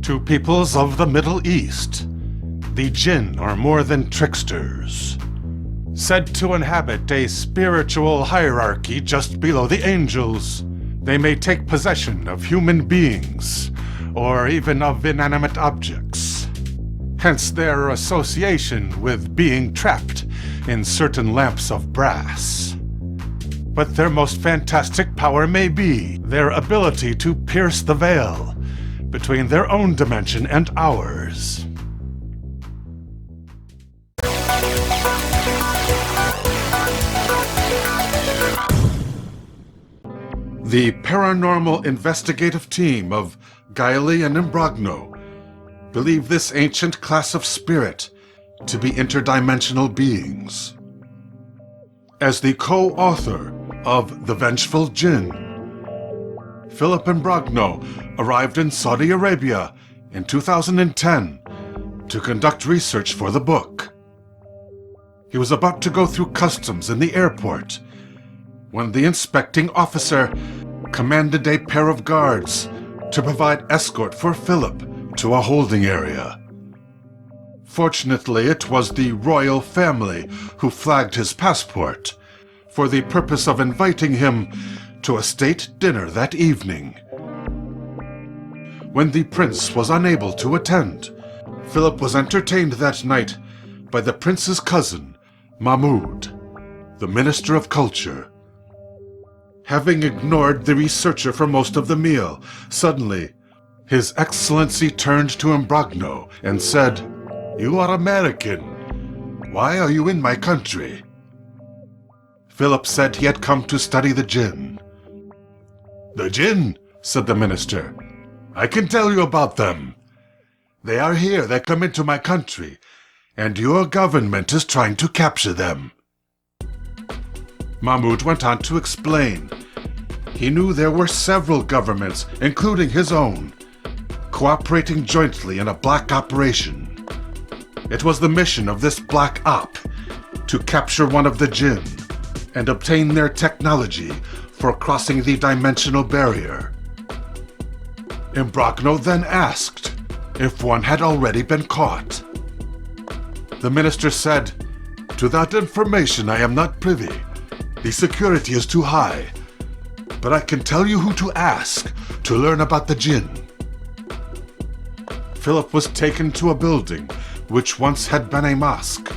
To peoples of the Middle East, the Djinn are more than tricksters. Said to inhabit a spiritual hierarchy just below the angels, they may take possession of human beings, or even of inanimate objects. Hence their association with being trapped in certain lamps of brass. But their most fantastic power may be their ability to pierce the veil between their own dimension and ours. The paranormal investigative team of Guiley and Imbrogno believe this ancient class of spirit to be interdimensional beings. As the co-author of The Vengeful Djinn, Philip Imbrogno arrived in Saudi Arabia in 2010 to conduct research for the book. He was about to go through customs in the airport when the inspecting officer commanded a pair of guards to provide escort for Philip to a holding area. Fortunately, it was the royal family who flagged his passport for the purpose of inviting him to a state dinner that evening. When the prince was unable to attend, Philip was entertained that night by the prince's cousin, Mahmoud, the Minister of Culture. Having ignored the researcher for most of the meal, suddenly, His Excellency turned to Imbrogno and said, "You are American. Why are you in my country?" Philip said he had come to study the Djinn. "The Djinn," said the minister. "I can tell you about them. They are here, they come into my country, and your government is trying to capture them." Mahmoud went on to explain. He knew there were several governments, including his own, cooperating jointly in a black operation. It was the mission of this black op to capture one of the Djinn and obtain their technology for crossing the dimensional barrier. Imbrogno then asked if one had already been caught. The minister said, "To that information I am not privy. The security is too high. But I can tell you who to ask to learn about the Djinn." Philip was taken to a building which once had been a mosque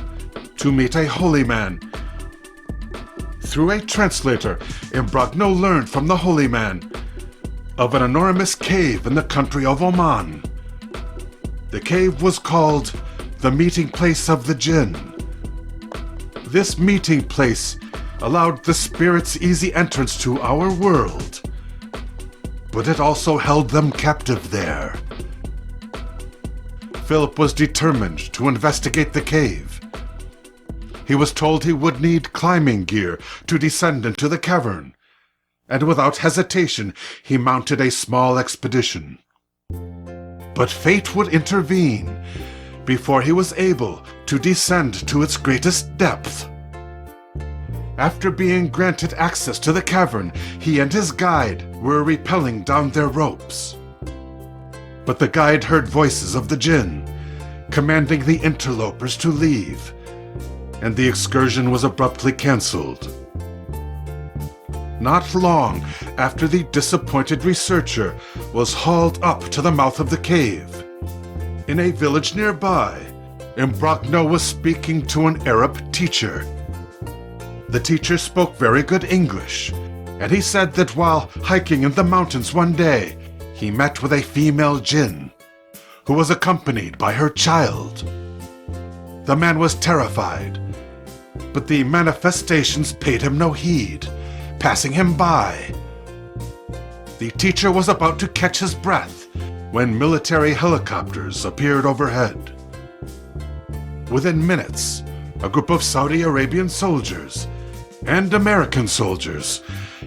to meet a holy man. Through a translator, Imbrogno learned from the holy man of an enormous cave in the country of Oman. The cave was called the meeting place of the Djinn. This meeting place allowed the spirits easy entrance to our world, but it also held them captive there. Philip was determined to investigate the cave. He was told he would need climbing gear to descend into the cavern, and without hesitation he mounted a small expedition. But fate would intervene before he was able to descend to its greatest depth. After being granted access to the cavern, he and his guide were rappelling down their ropes. But the guide heard voices of the Djinn, commanding the interlopers to leave, and the excursion was abruptly cancelled. Not long after the disappointed researcher was hauled up to the mouth of the cave. In a village nearby, Imbrogno was speaking to an Arab teacher. The teacher spoke very good English, and he said that while hiking in the mountains one day, he met with a female Djinn, who was accompanied by her child. The man was terrified, but the manifestations paid him no heed, passing him by. The teacher was about to catch his breath when military helicopters appeared overhead. Within minutes, a group of Saudi Arabian soldiers and American soldiers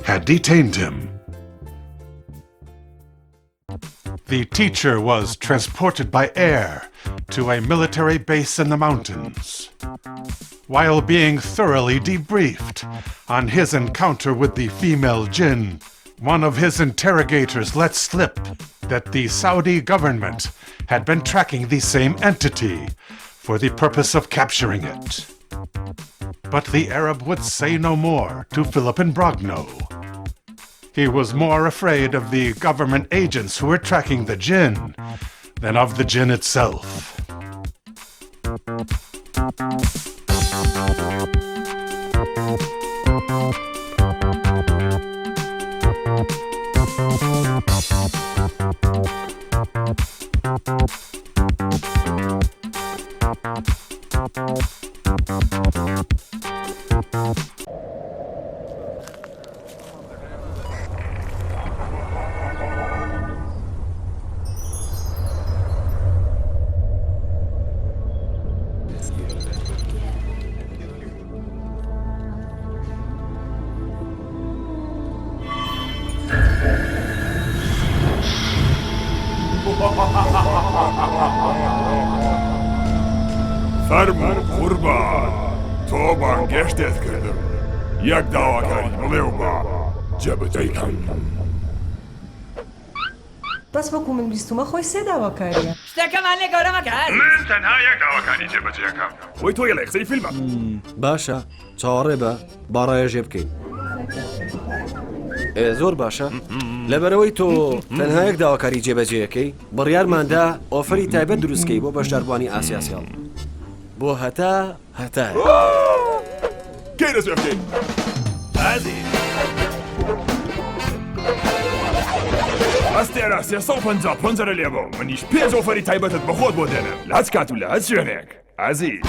had detained him. The teacher was transported by air to a military base in the mountains. While being thoroughly debriefed on his encounter with the female Djinn, one of his interrogators let slip that the Saudi government had been tracking the same entity for the purpose of capturing it. But the Arab would say no more to Philip Imbrogno. He was more afraid of the government agents who were tracking the Djinn than of the Djinn itself. فرمو قربان طبعا گشتت کردم یک دواکاری بڵێو بە جەبتەیکەم بەس وەکو من بیستمە خۆی سێ داواکاریە شتەکەمان لێ گەورە مەکە من تەنها یک داواکاری جێبەجێەکەم خۆی تۆ یەڵێ قسەی فیلمە باشە چاوەڕێ بە باڕایەژێ بکەین زۆر باشە لەبەرەوەی تۆ تەنها یەک داواکاری جێبەجێەکەی بڕیارماندا ئۆفەری تایبەت دروستکەی بۆ بەشداربوانی ئاسیاسیاڵ بۆ هەتا کەی دەسوێ بکەین ئازی ئەستێرە 350 لێ بۆ منیش 5 ئۆفەری تایبەتت بە خۆت بۆ دێنم لە هەچ کات و لە هەچ شوێنێک ئازی